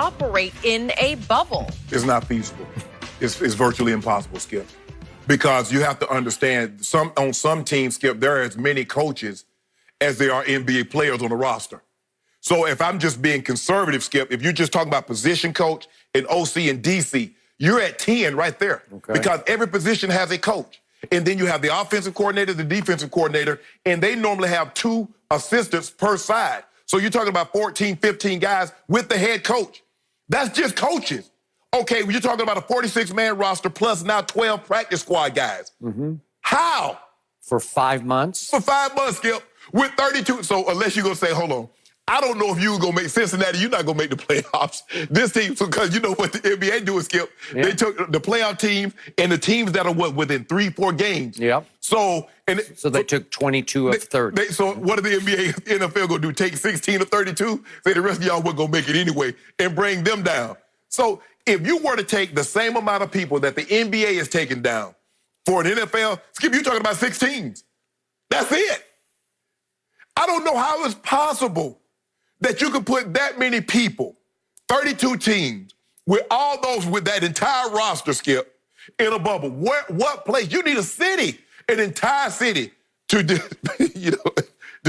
operate in a bubble? It's not feasible. It's virtually impossible, Skip. Because you have to understand, on some teams, Skip, there are as many coaches as there are NBA players on the roster. So if I'm just being conservative, Skip, if you're just talking about position coach and OC and DC, you're at 10 right there. Okay. Because every position has a coach. And then you have the offensive coordinator, the defensive coordinator, and they normally have 2 assistants per side. So you're talking about 14, 15 guys with the head coach. That's just coaches. Okay, you're talking about a 46-man roster plus now 12 practice squad guys. Mm-hmm. How? For 5 months? For 5 months, Skip, with 32. So unless you're going to say, hold on, I don't know if you're going to make Cincinnati, you're not going to make the playoffs. This team, because you know what the NBA doing, Skip? Yeah. They took the playoff teams and the teams that are within 3-4 games. Yep. So they took 22 of 30. So what are the NBA, NFL going to do? Take 16 of 32? Say the rest of y'all weren't going to make it anyway and bring them down. So if you were to take the same amount of people that the NBA is taking down for an NFL, Skip, you're talking about 6 teams. That's it. I don't know how it's possible that you could put that many people, 32 teams, with all those, with that entire roster, Skip, in a bubble. What place? You need a city, an entire city to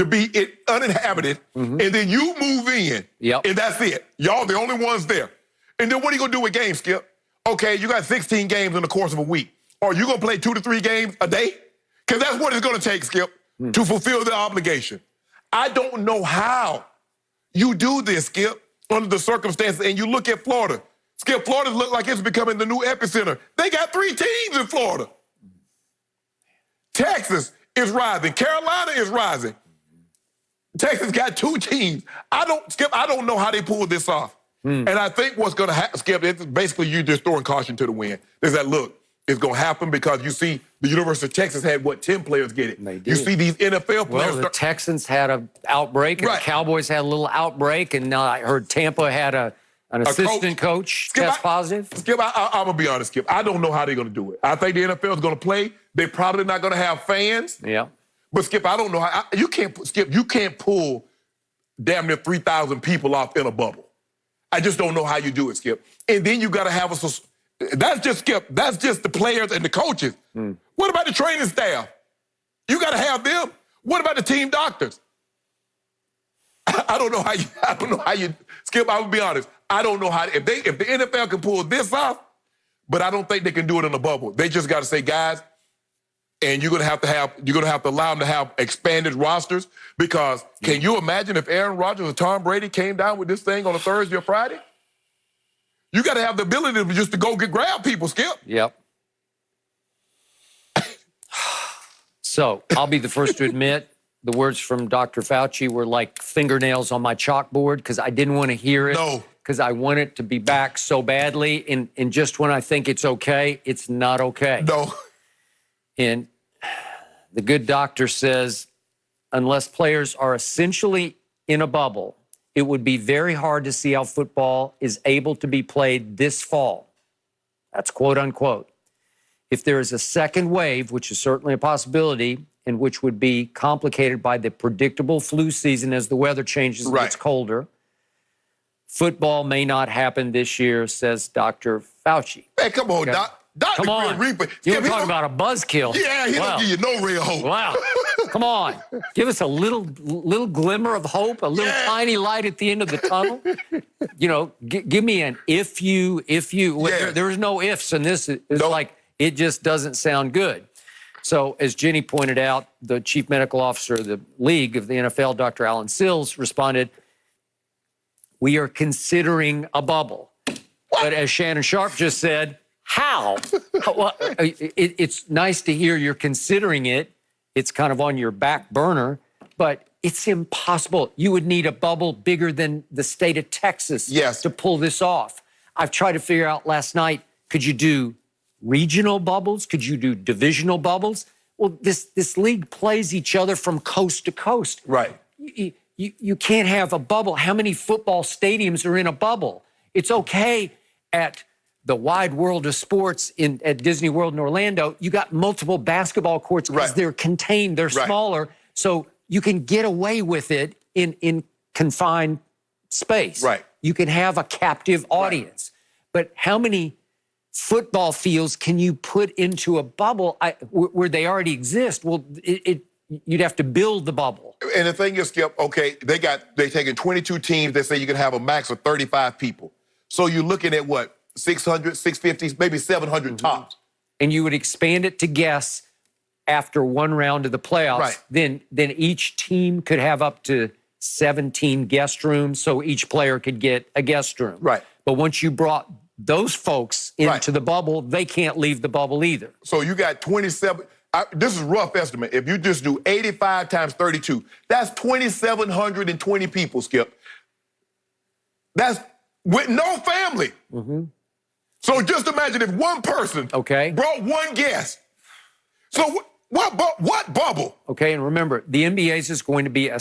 be uninhabited, and then you move in, and that's it. Y'all the only ones there. And then what are you going to do with games, Skip? Okay, you got 16 games in the course of a week. Are you going to play 2 to 3 games a day? Because that's what it's going to take, Skip, to fulfill the obligation. I don't know how you do this, Skip, under the circumstances. And you look at Florida. Skip, Florida look like it's becoming the new epicenter. They got 3 teams in Florida. Texas is rising. Carolina is rising. Texas got 2 teams. Skip, I don't know how they pulled this off. And I think what's going to happen, Skip, it's basically you just throwing caution to the wind. Is that, look, it's going to happen because you see the University of Texas had, 10 players get it. They did. You see these NFL players. Well, the Texans had an outbreak, and the Cowboys had a little outbreak, and now I heard Tampa had an assistant coach test positive. Skip, I'm going to be honest, Skip. I don't know how they're going to do it. I think the NFL is going to play. They're probably not going to have fans. Yeah. But, Skip, I don't know how. You can't pull damn near 3,000 people off in a bubble. I just don't know how you do it, Skip. And then you got to have that's just, Skip, that's just the players and the coaches. What about the training staff? You got to have them. What about the team doctors? I don't know how you, Skip, I will be honest. I don't know how, if the NFL can pull this off, but I don't think they can do it in a bubble. They just got to say, guys, and you're gonna have to allow them to have expanded rosters, because can you imagine if Aaron Rodgers or Tom Brady came down with this thing on a Thursday or Friday? You got to have the ability to just to go grab people, Skip. Yep. So I'll be the first to admit the words from Dr. Fauci were like fingernails on my chalkboard, because I didn't want to hear it. No. Because I want it to be back so badly. And just when I think it's okay, it's not okay. No. And the good doctor says, unless players are essentially in a bubble, it would be very hard to see how football is able to be played this fall. That's quote unquote. If there is a second wave, which is certainly a possibility, and which would be complicated by the predictable flu season as the weather changes and gets colder, football may not happen this year, says Dr. Fauci. Hey, come on, Doc. Come on. You were talking about a buzzkill. Yeah, he don't give you no real hope. Wow. Come on. Give us a little glimmer of hope, a little tiny light at the end of the tunnel. You know, give me an if you. There's no ifs in this. It's like, it just doesn't sound good. So as Jenny pointed out, the chief medical officer of the league of the NFL, Dr. Alan Sills, responded, we are considering a bubble. What? But as Shannon Sharp just said, how? Well, it's nice to hear you're considering it. It's kind of on your back burner, but it's impossible. You would need a bubble bigger than the state of Texas to pull this off. I've tried to figure out last night, could you do regional bubbles? Could you do divisional bubbles? Well, this league plays each other from coast to coast. Right. You can't have a bubble. How many football stadiums are in a bubble? It's okay at the wide world of sports at Disney World in Orlando. You got multiple basketball courts because they're contained, they're smaller, so you can get away with it in confined space. Right. you can have a captive audience. But how many football fields can you put into a bubble where they already exist? Well, you'd have to build the bubble. And the thing is, Skip, okay, they taking 22 teams. They say you can have a max of 35 people. So you're looking at what, 600, 650, maybe 700 tops. And you would expand it to guests after one round of the playoffs. Right. Then each team could have up to 17 guest rooms, so each player could get a guest room. Right. But once you brought those folks into the bubble, they can't leave the bubble either. So you got 27. This is a rough estimate. If you just do 85 times 32, that's 2,720 people, Skip. That's with no family. So just imagine if one person brought one guest. So what bubble? Okay, and remember, the NBA's is going to be a